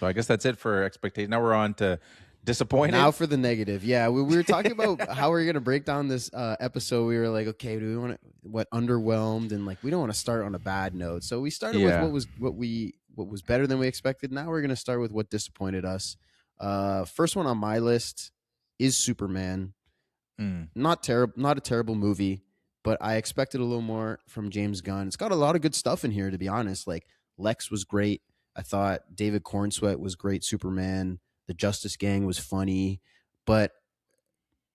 So I guess that's it for expectation. Now we're on to disappointed. Now for the negative. Yeah, we were talking about how we're gonna break down this episode. We were like, okay, do we want to what underwhelmed, and like we don't want to start on a bad note. So we started with Yeah. what was better than we expected. Now we're gonna start with what disappointed us. First one on my list is Superman. Mm. Not terrible, not a terrible movie, but I expected a little more from James Gunn. It's got a lot of good stuff in here, to be honest. Like Lex was great. I thought David Cornsweet was great. Superman, the Justice Gang was funny, but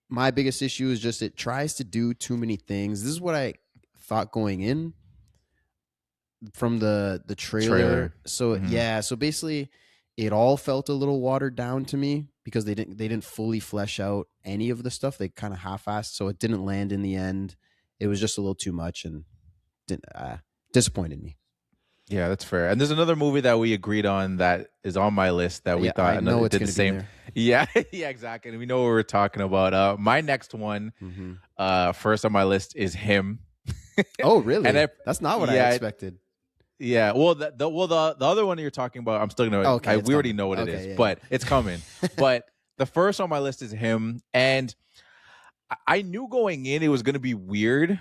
my biggest issue is just it tries to do too many things. This is what I thought going in from the trailer. So yeah, so basically it all felt a little watered down to me because they didn't fully flesh out any of the stuff. They kind of half-assed, so it didn't land in the end. It was just a little too much and didn't disappointed me. Yeah, that's fair. And there's another movie that we agreed on that is on my list that we thought I know it's did the gonna be same. there. Yeah, yeah, exactly. And we know what we're talking about. My next one, first on my list is him. Oh, really? And That's not what I expected. Yeah. Well, the other one that you're talking about, I'm still gonna. Okay, we already know what it is, yeah. but it's coming. But the first on my list is him, and I knew going in it was gonna be weird,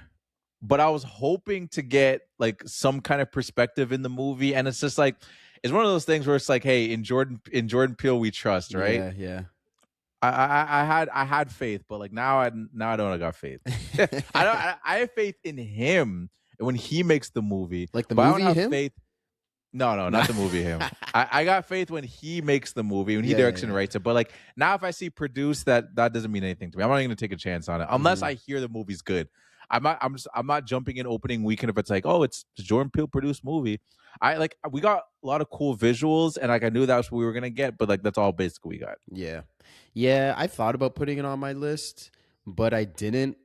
but I was hoping to get like some kind of perspective in the movie, and it's just like it's one of those things where it's like, hey, in Jordan Peele we trust, right? Yeah. I had faith, but like now I don't got faith. I have faith in him when he makes the movie, like the but movie I don't have him. faith. No, not the movie him. I got faith when he makes the movie, when he directs and writes it. But like now, if I see produced, that doesn't mean anything to me. I'm not even gonna take a chance on it unless I hear the movie's good. I'm not jumping in opening weekend if it's like, oh, it's the Jordan Peele produced movie. We got a lot of cool visuals, and like I knew that's what we were gonna get, but like that's all basically we got. Yeah. I thought about putting it on my list, but I didn't.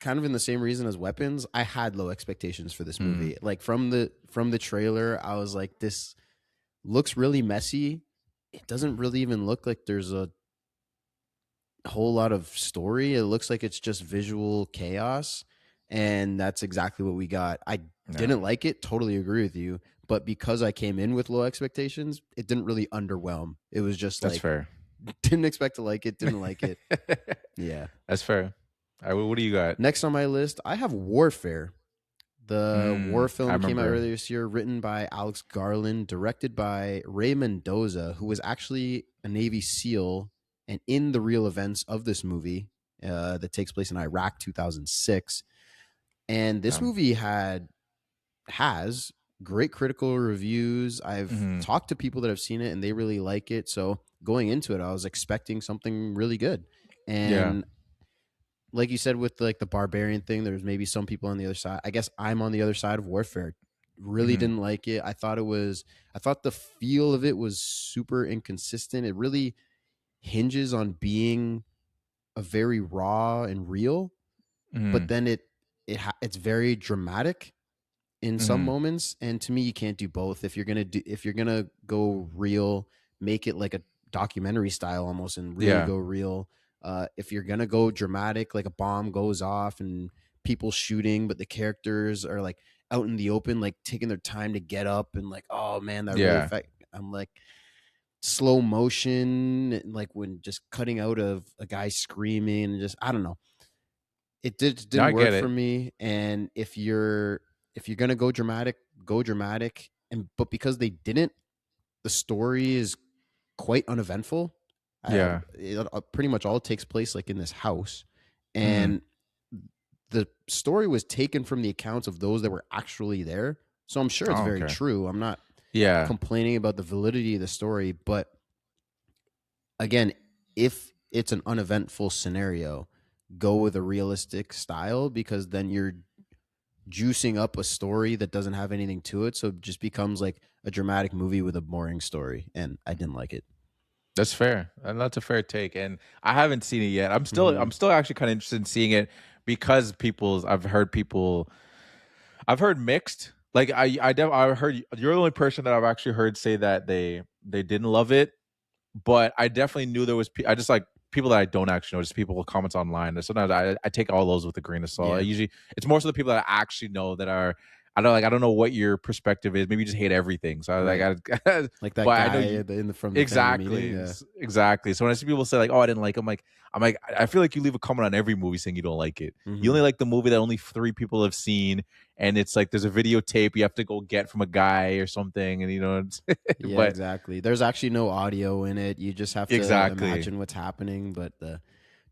Kind of in the same reason as Weapons, I had low expectations for this movie. Like from the trailer, I was like, this looks really messy. It doesn't really even look like there's a whole lot of story. It looks like it's just visual chaos, and that's exactly what we got. I didn't like it. Totally agree with you. But because I came in with low expectations, it didn't really underwhelm. It was just that's fair. Didn't expect to like it. Didn't like it. Yeah, that's fair. All right, what do you got? Next on my list, I have Warfare. The war film came out earlier this year, written by Alex Garland, directed by Ray Mendoza, who was actually a Navy SEAL and in the real events of this movie that takes place in Iraq 2006. And this movie has great critical reviews. I've talked to people that have seen it and they really like it. So going into it, I was expecting something really good. And like you said, with like the barbarian thing, there's maybe some people on the other side. I guess I'm on the other side of Warfare. Really didn't like it. I thought the feel of it was super inconsistent. It really hinges on being a very raw and real, but then it's very dramatic in some moments. And to me, you can't do both. If you're gonna go real, make it like a documentary style almost, and really go real. If you're gonna go dramatic, like a bomb goes off and people shooting, but the characters are like out in the open, like taking their time to get up and like, oh man, that really affect. I'm like slow motion, like when just cutting out of a guy screaming, and just I don't know. It didn't work for me. And if you're gonna go dramatic, go dramatic. But because they didn't, the story is quite uneventful. Pretty much all takes place like in this house, and the story was taken from the accounts of those that were actually there. So I'm sure it's very true. I'm not complaining about the validity of the story, but again, if it's an uneventful scenario, go with a realistic style, because then you're juicing up a story that doesn't have anything to it. So it just becomes like a dramatic movie with a boring story, and I didn't like it. That's fair, and that's a fair take. And I haven't seen it yet. I'm still actually kind of interested in seeing it because I've heard mixed. Like I heard you're the only person that I've actually heard say that they didn't love it, but I definitely knew there was. I just like people that I don't actually know, just people with comments online. And sometimes I take all those with a grain of salt. Usually it's more so the people that I actually know that are I don't know what your perspective is. Maybe you just hate everything. So Right. Like that guy from the exactly, meeting, yeah. exactly. So when I see people say like, "Oh, I didn't like," I'm like, I feel like you leave a comment on every movie saying you don't like it. You only like the movie that only 3 people have seen, and it's like there's a videotape you have to go get from a guy or something, and Yeah, but exactly. There's actually no audio in it. You just have to imagine what's happening, but the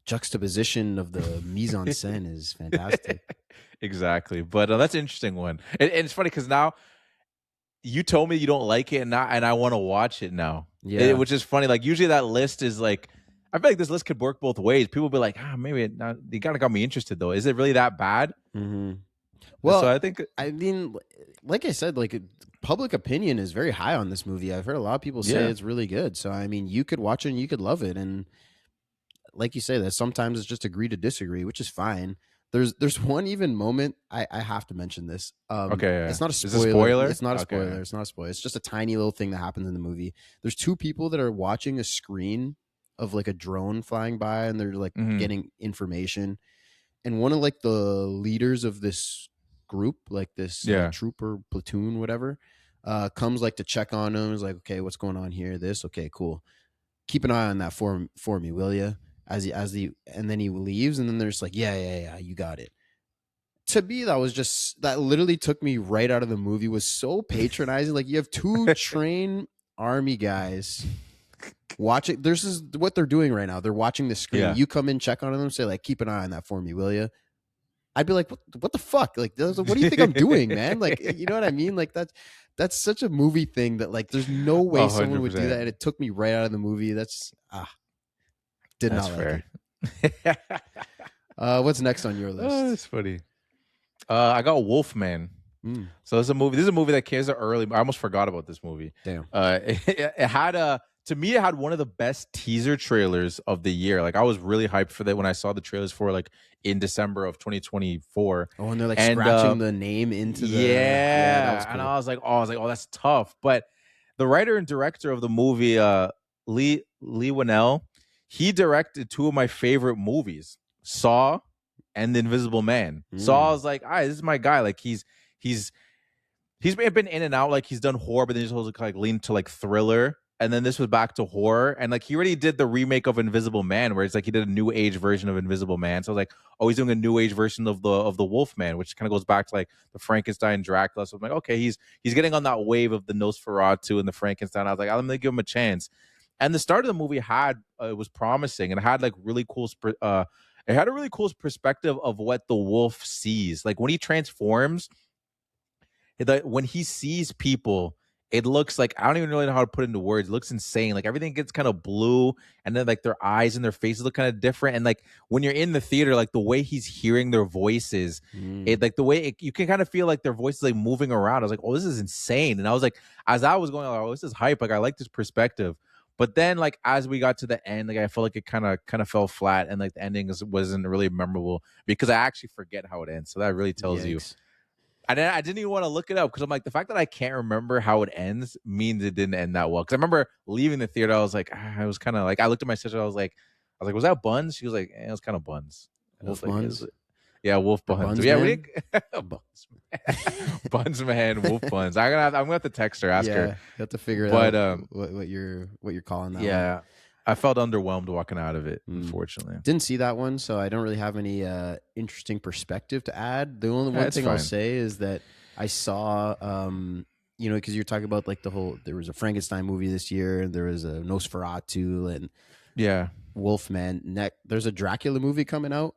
juxtaposition of the mise en scène is fantastic. Exactly. But that's an interesting one. And it's funny because now you told me you don't like it, and I want to watch it now. Yeah. Which is funny. Like usually that list is like, I feel like this list could work both ways. People be like, maybe not. You kind of got me interested though. Is it really that bad? Well, so I mean, like I said, like public opinion is very high on this movie. I've heard a lot of people say it's really good. So I mean, you could watch it and you could love it. And like you say, that sometimes it's just agree to disagree, which is fine. There's one even moment I have to mention this. Okay, it's not a spoiler. Is it a spoiler. It's not a spoiler. Okay. It's not a spoiler. It's just a tiny little thing that happens in the movie. There's 2 people that are watching a screen of like a drone flying by, and they're like getting information. And one of like the leaders of this group, like this troop or platoon, whatever, comes like to check on them. Is like, okay, what's going on here? This, okay, cool. Keep an eye on that for me, will you? And then he leaves, and then there's like, yeah, you got it. To me, that literally took me right out of the movie. Was so patronizing. Like, you have 2 trained army guys watching. This is what they're doing right now. They're watching the screen. Yeah. You come in, check on them, say like, keep an eye on that for me, will you? I'd be like, what the fuck? Like, what do you think I'm doing, man? Like, you know what I mean? Like that's such a movie thing that like, there's no way 100%. Someone would do that. And it took me right out of the movie. That's not fair. Like it. What's next on your list? Oh, that's funny. I got Wolfman. So this is a movie that came out early. I almost forgot about this movie. Damn. It had to me, it had one of the best teaser trailers of the year. Like I was really hyped for that when I saw the trailers for like in December of 2024. Oh, and they're like scratching the name into the that was cool. And I was like, oh, that's tough. But the writer and director of the movie, Leigh Whannell, he directed 2 of my favorite movies, Saw and The Invisible Man. Saw, I was like, this is my guy. Like he's been in and out. Like he's done horror, but then he's also like leaned to like thriller. And then this was back to horror. And like he already did the remake of Invisible Man, where it's like he did a new age version of Invisible Man. So I was like, he's doing a new age version of the Wolfman, which kind of goes back to like the Frankenstein Dracula. So I'm like, okay, he's getting on that wave of the Nosferatu and the Frankenstein. I was like, I'm gonna give him a chance. And the start of the movie was promising, and it had like really cool. It had a really cool perspective of what the wolf sees. Like when he transforms, when he sees people, it looks like, I don't even really know how to put it into words. It looks insane. Like everything gets kind of blue, and then like their eyes and their faces look kind of different. And like when you're in the theater, like the way he's hearing their voices, it like the way you can kind of feel like their voices like moving around. I was like, this is insane. And I was like, as I was going, this is hype. Like I like this perspective. But then, like as we got to the end, like I felt like it kind of fell flat, and like the ending wasn't really memorable because I actually forget how it ends. So that really tells you. And I didn't even want to look it up because I'm like, the fact that I can't remember how it ends means it didn't end that well. Because I remember leaving the theater, I was like, I was kind of like, I looked at my sister, I was like, was that buns? She was like, it was kind of buns. Wolf buns. Yeah, wolf buns. Yeah, we buns man, wolf buns. I'm gonna have to text her, ask her. You have to figure out what you're calling that. Yeah, one. I felt underwhelmed walking out of it. Unfortunately, didn't see that one, so I don't really have any interesting perspective to add. The only one thing I'll say is that I saw, because you're talking about like there was a Frankenstein movie this year, and there was a Nosferatu, and Wolfman. There's a Dracula movie coming out.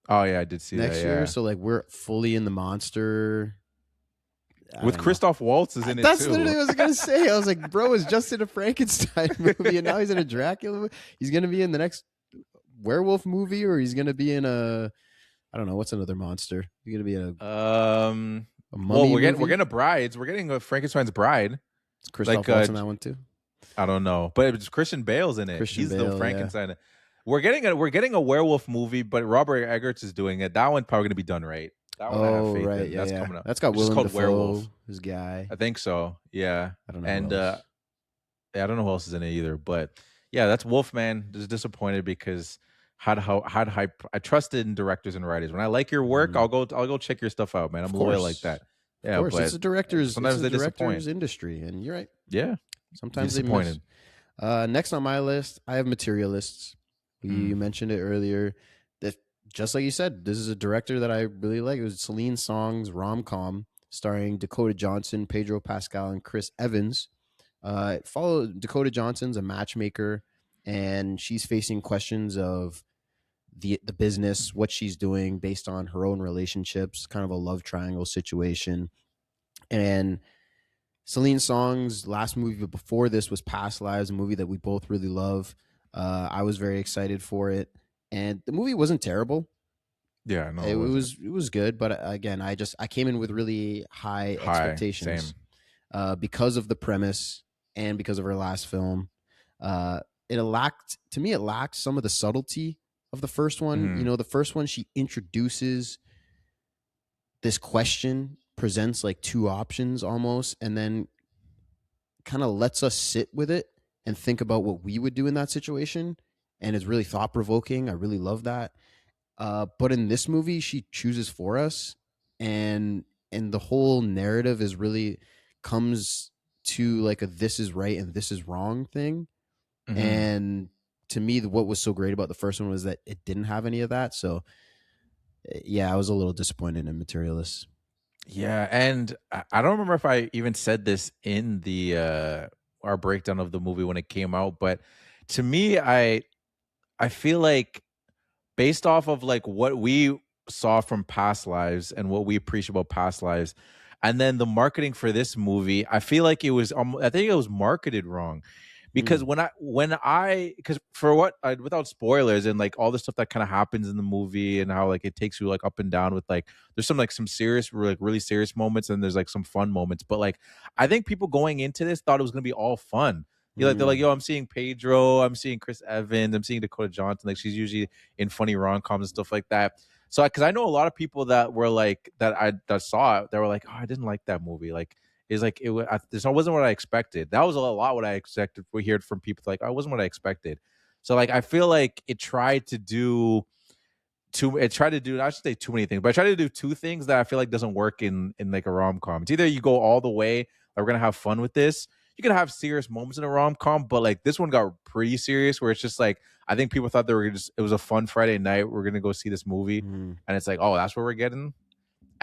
Oh yeah, I did see next that year. So like we're fully in the monster. With Christoph Waltz is in it too. That's literally what I was gonna say. I was like, bro was just in a Frankenstein movie, and now he's in a Dracula movie. He's gonna be in the next werewolf movie, or he's gonna be in I don't know, what's another monster? He's gonna be in a mummy we're getting a Brides. We're getting a Frankenstein's Bride. Is Christoph Waltz in that one too? I don't know, but it's Christian Bale's in it. He's the Frankenstein. Yeah. We're getting a werewolf movie, but Robert Eggers is doing it. That one's probably gonna be done right. That one I have faith in. That's coming up. That's got Willem Dafoe, Werewolf. His guy. I think so. Yeah. I don't know. And I don't know who else is in it either. But yeah, that's Wolfman. Just disappointed because had hype. I trusted in directors and writers. When I like your work, I'll go check your stuff out, man. I'm loyal like that. Of course, it's a director's industry, and you're right. Yeah, sometimes they miss. Next on my list, I have Materialists. You mentioned it earlier. That, just like you said, this is a director that I really like. It was Celine Song's rom-com starring Dakota Johnson, Pedro Pascal, and Chris Evans. It followed Dakota Johnson's a matchmaker, and she's facing questions of the business, what she's doing based on her own relationships, kind of a love triangle situation. And Celine Song's last movie before this was Past Lives, a movie that we both really love. I was very excited for it, and the movie wasn't terrible. Yeah, no, it was good, but again, I came in with really high expectations because of the premise and because of her last film. It lacked some of the subtlety of the first one. You know, the first one, she introduces this question, presents like two options almost, and then kind of lets us sit with it and think about what we would do in that situation. And it's really thought provoking. I really love that. But in this movie, she chooses for us, and the whole narrative is really comes to like a this is right and this is wrong thing. And to me, what was so great about the first one was that it didn't have any of that. So yeah, I was a little disappointed in Materialists. Yeah, and I don't remember if I even said this in the our breakdown of the movie when it came out, but to me, I feel like based off of like what we saw from Past Lives and what we appreciate about Past Lives, and then the marketing for this movie, I feel like it was I think it was marketed wrong. Because because for what without spoilers and like all the stuff that kind of happens in the movie and how like it takes you like up and down with like there's some serious like really serious moments and there's like some fun moments, but like I think people going into this thought it was gonna be all fun. They're like, yo, I'm seeing Pedro, I'm seeing Chris Evans, I'm seeing Dakota Johnson. Like she's usually in funny rom-coms and stuff like that. So because I know a lot of people that were like that saw it, they were like, oh, I didn't like that movie. Like is like this wasn't what I expected. That was a lot what I expected. We heard from people like, oh, it wasn't what I expected. So like I feel like it tried to do I should say too many things, but I tried to do two things that I feel like doesn't work in like a rom-com. It's either you go all the way, like we're gonna have fun with this. You can have serious moments in a rom-com, but like this one got pretty serious where it's just like I think people thought it was a fun Friday night. We're gonna go see this movie, and it's like, oh, that's what we're getting.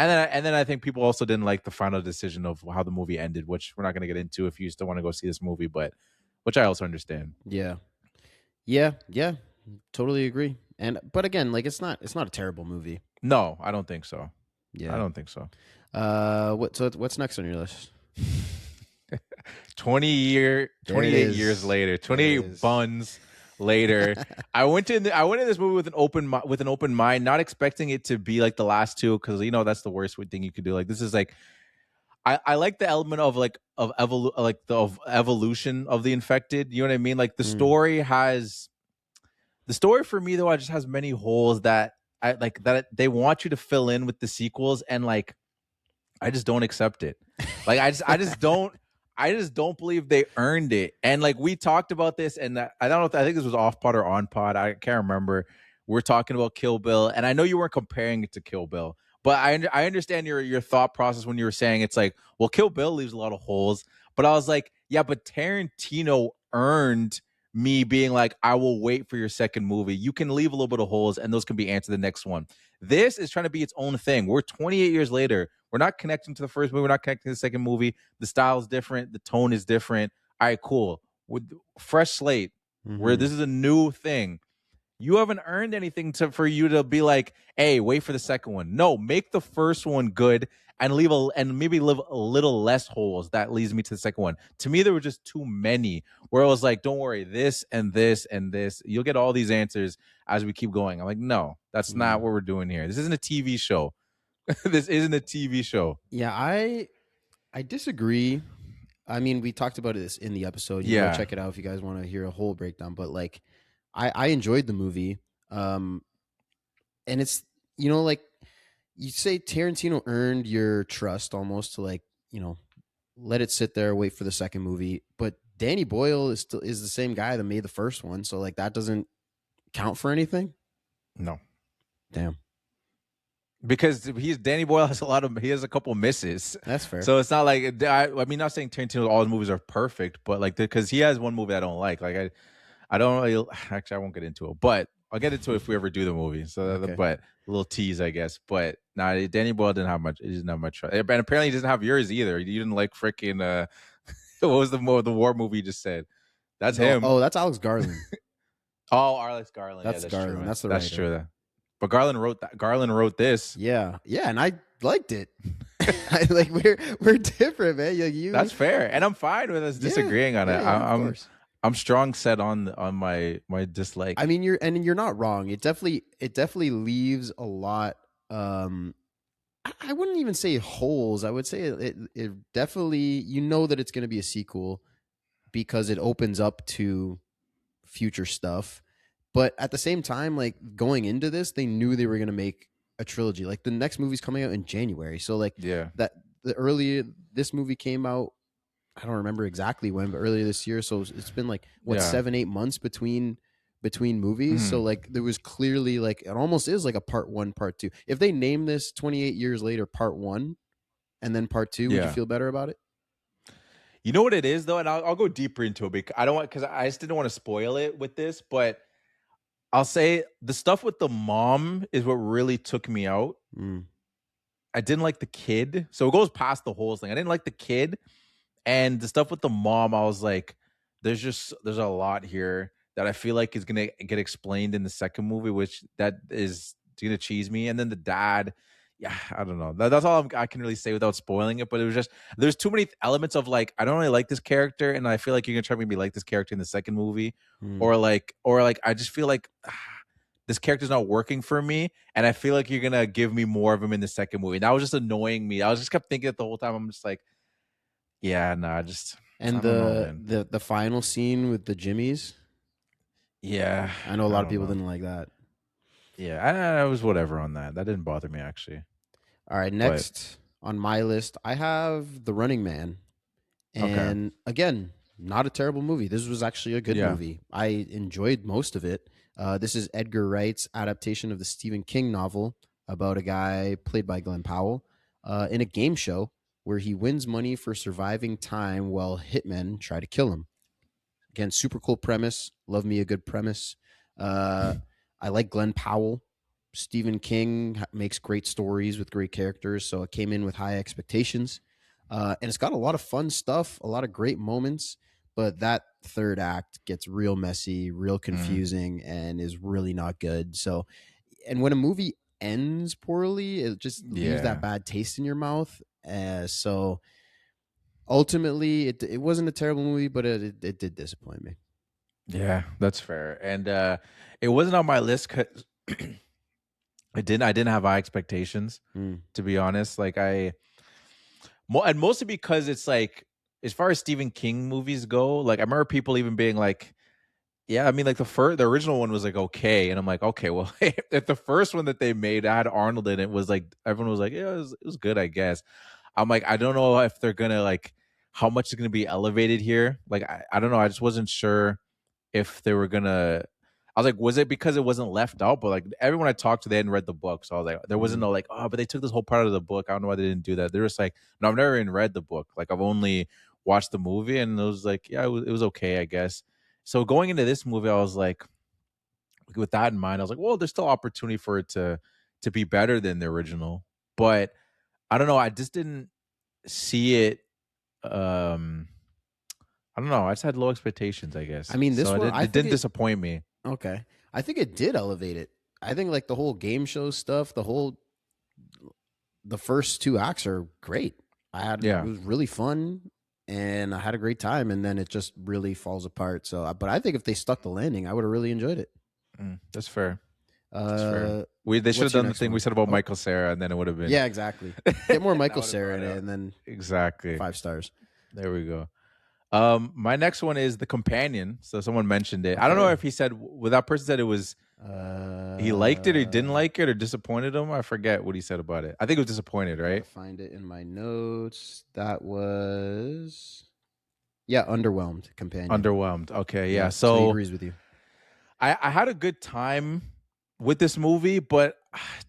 And then I think people also didn't like the final decision of how the movie ended, which we're not going to get into if you still want to go see this movie, but which I also understand. Yeah, totally agree. But again, like it's not a terrible movie. No, I don't think so. Yeah, I don't think so. What's next on your list? 28 years later, 28 buns later. I went in this movie with an open mind, not expecting it to be like the last two, because you know that's the worst thing you could do. Like this is like I like the element of evolution of the infected. You know what I mean? Like the story for me though, it just has many holes that they want you to fill in with the sequels, and like I just don't accept it. Like I just don't believe they earned it. And like we talked about this, and I don't know if I think this was off pod or on pod. I can't remember. We're talking about Kill Bill, and I know you weren't comparing it to Kill Bill, but I understand your thought process when you were saying it's like, well, Kill Bill leaves a lot of holes, but I was like, yeah, but Tarantino earned me being like, I will wait for your second movie. You can leave a little bit of holes, and those can be answered the next one. This is trying to be its own thing. We're 28 years later. We're not connecting to the first movie. We're not connecting to the second movie. The style is different. The tone is different. All right, cool. With fresh slate, where this is a new thing. You haven't earned anything for you to be like, hey, wait for the second one. No, make the first one good and maybe leave a little less holes. That leads me to the second one. To me, there were just too many where I was like, don't worry, this and this and this. You'll get all these answers as we keep going. I'm like, no, that's not what we're doing here. This isn't a TV show. This isn't a TV show. Yeah, I disagree. I mean, we talked about this in the episode. You can check it out if you guys want to hear a whole breakdown. But like, I enjoyed the movie. And it's, you know, like you say Tarantino earned your trust almost to like, you know, let it sit there, wait for the second movie. But Danny Boyle is the same guy that made the first one. So like that doesn't count for anything. No. Damn. because Danny Boyle has he has a couple misses. That's fair. So it's not like I mean, not saying Tarantino all his movies are perfect, but like because he has one movie I don't like. Like I don't really, actually I won't get into it, but I'll get into it if we ever do the movie. So, Okay. but a little tease, I guess. But nah, Danny Boyle didn't have much. He didn't have much. And apparently, he doesn't have yours either. You didn't like freaking. What was the war movie you just said? That's him. Oh, that's Alex Garland. Oh, Alex Garland. That's Garland. True. That's the That's writer. true. But Garland wrote that. Garland wrote this. Yeah, and I liked it. Like we're different, man. You. That's fair, and I'm fine with us disagreeing on it. I'm strong set on my dislike. I mean, you're not wrong. It definitely leaves a lot. I wouldn't even say holes. I would say it definitely, that it's going to be a sequel because it opens up to future stuff. But at the same time, like going into this, they knew they were going to make a trilogy. Like the next movie's coming out in January. So like this movie came out, I don't remember exactly when, but earlier this year. So it's been like 7-8 months between movies. So like there was clearly like it almost is like a part 1, part 2. If they name this 28 years later part 1 and then part 2, would you feel better about it? You know what it is though, and I'll go deeper into it because I just didn't want to spoil it with this, but I'll say the stuff with the mom is what really took me out. I didn't like the kid, so it goes past the whole thing. I didn't like the kid, and the stuff with the mom, I was like, there's a lot here that I feel like is gonna get explained in the second movie, which that is gonna cheese me. And then the dad, yeah, I don't know. That's all I can really say without spoiling it. But it was just there's too many elements of like I don't really like this character, and I feel like you're gonna try to make me like this character in the second movie, or like I just feel like this character's not working for me, and I feel like you're gonna give me more of him in the second movie. And that was just annoying me. I was just kept thinking it the whole time. I'm just like, yeah, nah, just and the final scene with the Jimmies. Yeah, I know a lot of people didn't like that. Yeah, I was whatever on that. That didn't bother me actually. All right, next on my list, I have The Running Man, and again, not a terrible movie. This was actually a good movie. I enjoyed most of it. This is Edgar Wright's adaptation of the Stephen King novel about a guy played by Glenn Powell in a game show where he wins money for surviving time while hitmen try to kill him. Again, super cool premise. Love me a good premise. I like Glenn Powell. Stephen King makes great stories with great characters, so it came in with high expectations. And it's got a lot of fun stuff, a lot of great moments, but that third act gets real messy, real confusing, and is really not good. So, and when a movie ends poorly, it just leaves that bad taste in your mouth. So ultimately, it wasn't a terrible movie, but it did disappoint me. Yeah, that's fair. And it wasn't on my list because I didn't have high expectations, to be honest. Like and mostly because it's like, as far as Stephen King movies go, like I remember people even being like, yeah, I mean, like the original one was like okay, and I'm like, okay, well, if the first one that they made had Arnold in it was like, everyone was like, yeah, it was good, I guess. I'm like, I don't know if they're gonna like how much is gonna be elevated here. Like, I don't know. I just wasn't sure if they were gonna. I was like, was it because it wasn't left out? But like everyone I talked to, they hadn't read the book, so I was like, there wasn't no like, oh, but they took this whole part of the book. I don't know why they didn't do that. They're just like, no, I've never even read the book. Like I've only watched the movie, and it was like, yeah, it was okay, I guess. So going into this movie, I was like, with that in mind, I was like, well, there's still opportunity for it to be better than the original. But I don't know. I just didn't see it. I don't know. I just had low expectations, I guess. I mean, this one it didn't disappoint me. Okay, I think it did elevate it. I think like the whole game show stuff, the first 2 acts are great. It was really fun, and I had a great time, and then it just really falls apart. So, but I think if they stuck the landing, I would have really enjoyed it. That's fair. That's fair. They should have done the thing we said about Michael Cera, and then it would have been exactly. Get more Michael Cera in it, and then exactly 5 stars. There we go. My next one is The Companion. So someone mentioned it. I don't know if he said that person said it was he liked it or he didn't like it or disappointed him. I forget what he said about it. I think it was disappointed, right? Find it in my notes. That was underwhelmed. Companion. Underwhelmed. Okay, yeah. So he agrees with you. I had a good time with this movie, but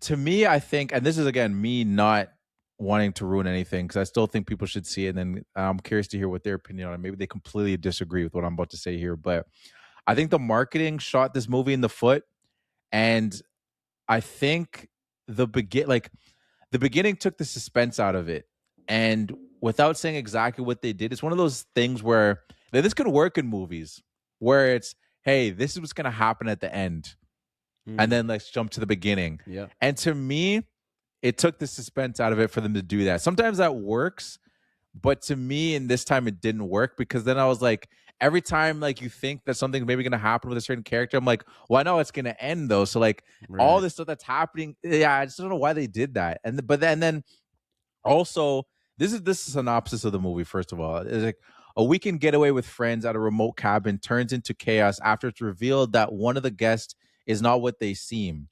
to me, I think, and this is again me not wanting to ruin anything because I still think people should see it. And then I'm curious to hear what their opinion on it. Maybe they completely disagree with what I'm about to say here, but I think the marketing shot this movie in the foot, and I think the beginning took the suspense out of it. And without saying exactly what they did, it's one of those things where this could work in movies where it's, hey, this is what's going to happen at the end. And then let's jump to the beginning. Yeah. And to me, it took the suspense out of it for them to do that. Sometimes that works, but to me, in this time, it didn't work because then I was like, every time like you think that something's maybe going to happen with a certain character, I'm like, well, I know it's going to end though. So like all this stuff that's happening, yeah, I just don't know why they did that. But then also, this is the synopsis of the movie. First of all, it's like a weekend getaway with friends at a remote cabin turns into chaos after it's revealed that one of the guests is not what they seem.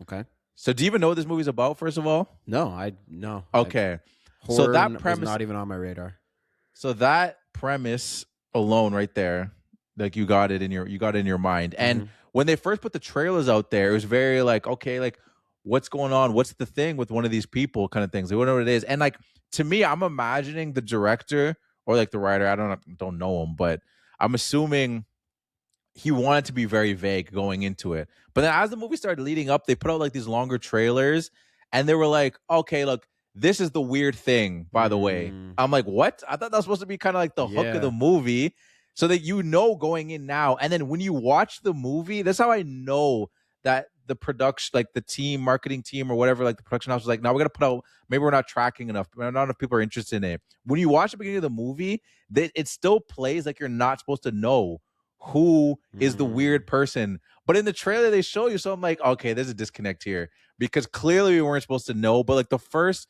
Okay. So do you even know what this movie's about, first of all? No. Okay. So that premise was not even on my radar. So that premise alone right there, like you got it in your mind. And when they first put the trailers out there, it was very like, okay, like what's going on? What's the thing with one of these people kind of things? They wouldn't know what it is. And like to me, I'm imagining the director or like the writer, I don't know him, but I'm assuming he wanted to be very vague going into it. But then as the movie started leading up, they put out like these longer trailers and they were like, okay, look, this is the weird thing, by the way. I'm like, what? I thought that was supposed to be kind of like the hook of the movie so that you know going in now. And then when you watch the movie, that's how I know that the production, like the team, marketing team or whatever, like the production house was like, now we're going to put out, maybe we're not tracking enough. Not enough people are interested in it. When you watch the beginning of the movie, it still plays like you're not supposed to know who is the weird person. But in the trailer, they show you. So I'm like, okay, there's a disconnect here because clearly we weren't supposed to know. But like the first,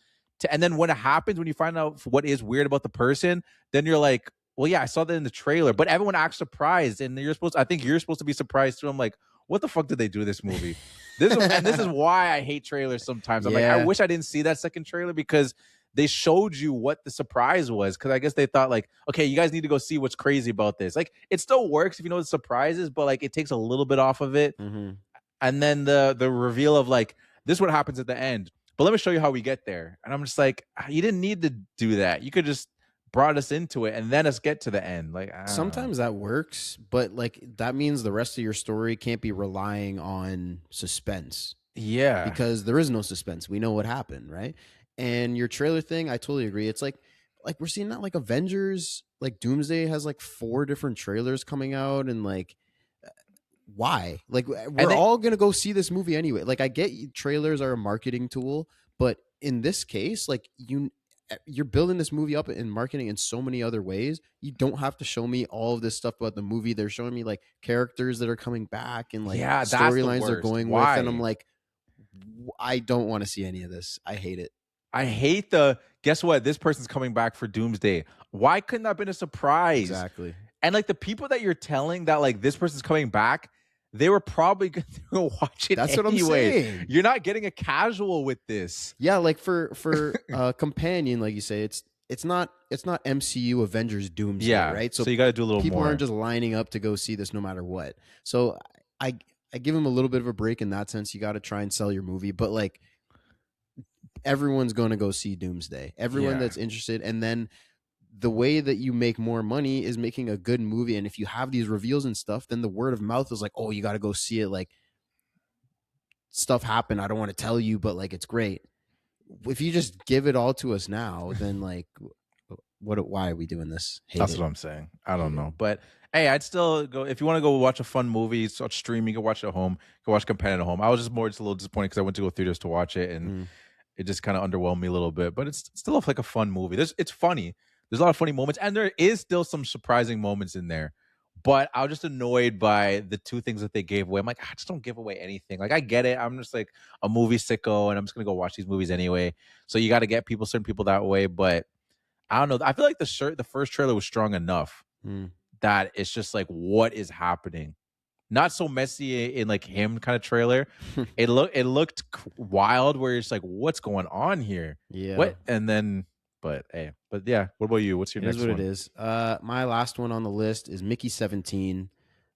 and then when it happens, when you find out what is weird about the person, then you're like, well, yeah, I saw that in the trailer. But everyone acts surprised. And I think you're supposed to be surprised too. I'm like, what the fuck did they do to this movie? This is why I hate trailers sometimes. I'm like, I wish I didn't see that second trailer because they showed you what the surprise was. Because I guess they thought like, okay, you guys need to go see what's crazy about this. Like, it still works if you know the surprise is, but like it takes a little bit off of it. And then the reveal of like, this is what happens at the end. But let me show you how we get there. And I'm just like, you didn't need to do that. You could just brought us into it and then us get to the end. Like sometimes that works, but like that means the rest of your story can't be relying on suspense. Yeah. Because there is no suspense. We know what happened, right? And your trailer thing, I totally agree. It's like we're seeing that like Avengers, like Doomsday has like 4 different trailers coming out and like why? Like we're all going to go see this movie anyway. Like I get trailers are a marketing tool, but in this case, like you're building this movie up in marketing in so many other ways. You don't have to show me all of this stuff about the movie. They're showing me like characters that are coming back and like storylines they're going with. And I'm like, I don't want to see any of this. I hate it. I hate guess what? This person's coming back for Doomsday. Why couldn't that have been a surprise? Exactly. And like the people that you're telling that like this person's coming back, they were probably going to watch it. That's anyway. What I'm saying. You're not getting a casual with this. Yeah, like for companion, like you say, it's not MCU Avengers Doomsday, right? So you got to do a little people more. People aren't just lining up to go see this no matter what. So I give them a little bit of a break in that sense. You got to try and sell your movie, but like everyone's going to go see Doomsday. Everyone that's interested, and then the way that you make more money is making a good movie. And if you have these reveals and stuff, then the word of mouth is like, oh, you got to go see it. Like stuff happened. I don't want to tell you, but like, it's great. If you just give it all to us now, then like, why are we doing this? That's what I'm saying. I don't know. But hey, I'd still go, if you want to go watch a fun movie, it's on stream, you can watch it at home. You can watch Companion at home. I was just a little disappointed because I went to go theaters to watch it and it just kind of underwhelmed me a little bit, but it's still like a fun movie. It's funny. There's a lot of funny moments, and there is still some surprising moments in there. But I was just annoyed by the 2 things that they gave away. I'm like, I just don't give away anything. Like, I get it. I'm just like a movie sicko, and I'm just gonna go watch these movies anyway. So you got to get certain people that way. But I don't know. I feel like the first trailer was strong enough that it's just like, what is happening? Not so messy in like him kind of trailer. It looked wild where it's like, what's going on here? Yeah. What? And then. But yeah, what about you? What's your next one? It is. My last one on the list is Mickey 17.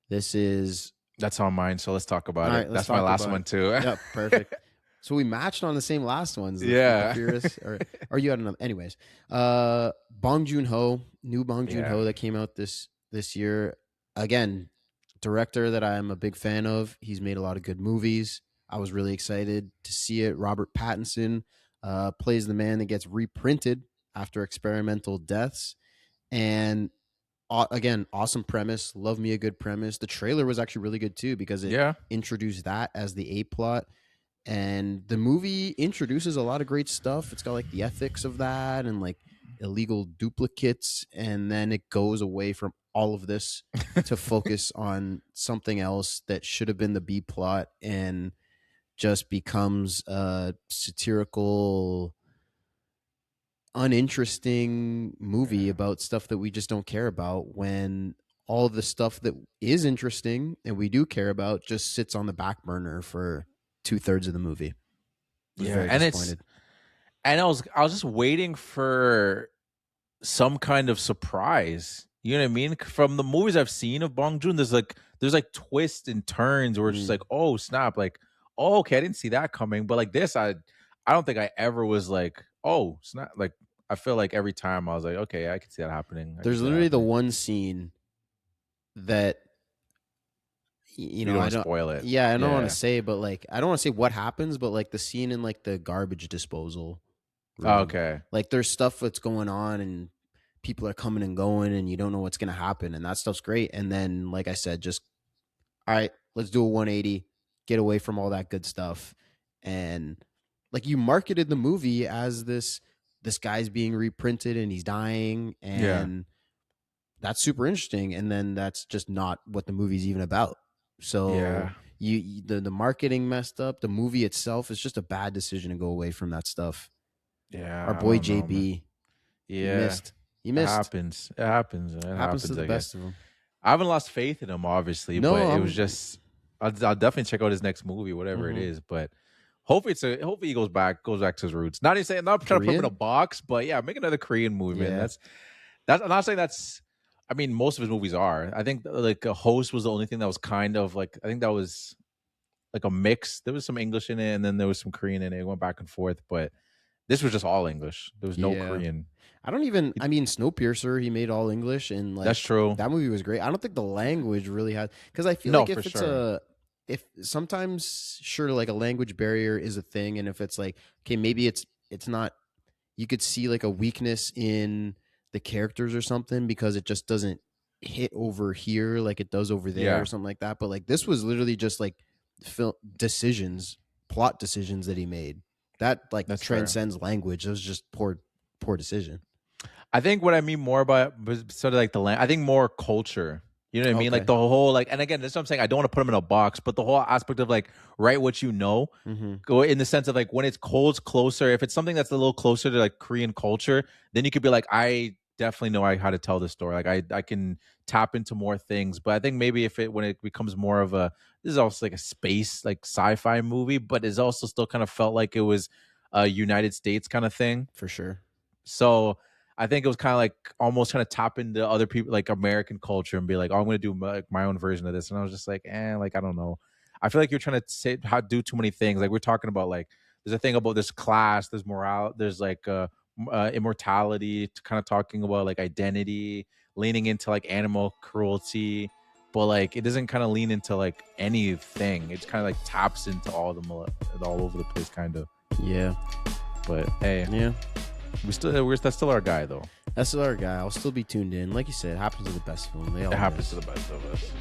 This is That's on mine, so let's talk about it. That's my last one too. Yeah, perfect. So we matched on the same last ones. Yeah. Or you had another. Anyways, Bong Joon-ho, new Bong Joon-ho that came out this year. Again, director that I'm a big fan of. He's made a lot of good movies. I was really excited to see it. Robert Pattinson plays the man that gets reprinted after experimental deaths. And again, awesome premise. Love me a good premise. The trailer was actually really good too because it introduced that as the A plot. And the movie introduces a lot of great stuff. It's got like the ethics of that and like illegal duplicates. And then it goes away from all of this to focus on something else that should have been the B plot and just becomes a satirical, uninteresting movie about stuff that we just don't care about, when all the stuff that is interesting and we do care about just sits on the back burner for 2/3 of the movie. I was just waiting for some kind of surprise. You know what I mean? From the movies I've seen of Bong Joon, there's like twists and turns where it's just like, oh snap, like, oh okay, I didn't see that coming. But like this, I don't think I ever was like, oh snap. Like I feel like every time I was like, okay, I can see that happening. There's literally the one scene that, you know, I don't spoil it. Yeah, I don't want to say, but like, I don't want to say what happens, but like the scene in like the garbage disposal room. Oh, okay. Like there's stuff that's going on and people are coming and going and you don't know what's going to happen. And that stuff's great. And then, like I said, just, all right, let's do a 180, get away from all that good stuff. And like you marketed the movie as this guy's being reprinted and he's dying. And that's super interesting. And then that's just not what the movie's even about. So the marketing messed up. The movie itself is just a bad decision to go away from that stuff. Yeah. Our boy JB. He missed. It happens. It happens to the best of them. I haven't lost faith in him, obviously, but it was just I'll definitely check out his next movie, whatever it is. But hopefully he goes back to his roots. Not trying to put him in a box, but yeah, make another Korean movie, man. That's I'm not saying that's, I mean, most of his movies are. I think like a Host was the only thing that was kind of like, I think that was like a mix. There was some English in it and then there was some Korean in it. It went back and forth, but this was just all English. There was no Korean. I mean, Snowpiercer, he made all English, and like that's true. That movie was great. I don't think the language really had, because I feel like if sometimes like a language barrier is a thing, and if it's like, okay, maybe it's not, you could see like a weakness in the characters or something because it just doesn't hit over here like it does over there or something like that. But like this was literally just like plot decisions that he made that like transcends language. It was just poor decision. I think what I mean more about sort of like I think more culture. You know what I mean? Like the whole like, and again, this is what I'm saying. I don't want to put them in a box, but the whole aspect of like write what you know, go in the sense of like when it's closer. If it's something that's a little closer to like Korean culture, then you could be like, I definitely know how to tell this story. Like I can tap into more things. But I think maybe when it becomes more of this is also like a space like sci-fi movie, but it's also still kind of felt like it was a United States kind of thing for sure. So I think it was kind of like almost trying to tap into other people, like American culture, and be like, oh, I'm going to do my own version of this. And I was just like, like, I don't know. I feel like you're trying to do too many things. Like we're talking about, like, there's a thing about this class, there's morale, there's like immortality, kind of talking about like identity, leaning into like animal cruelty, but like it doesn't kind of lean into like anything. It kind of like taps into all over the place, kind of. Yeah. But hey. Yeah. That's still our guy, though. That's still our guy. I'll still be tuned in. Like you said, it happens to the best of them. It happens to the best of us.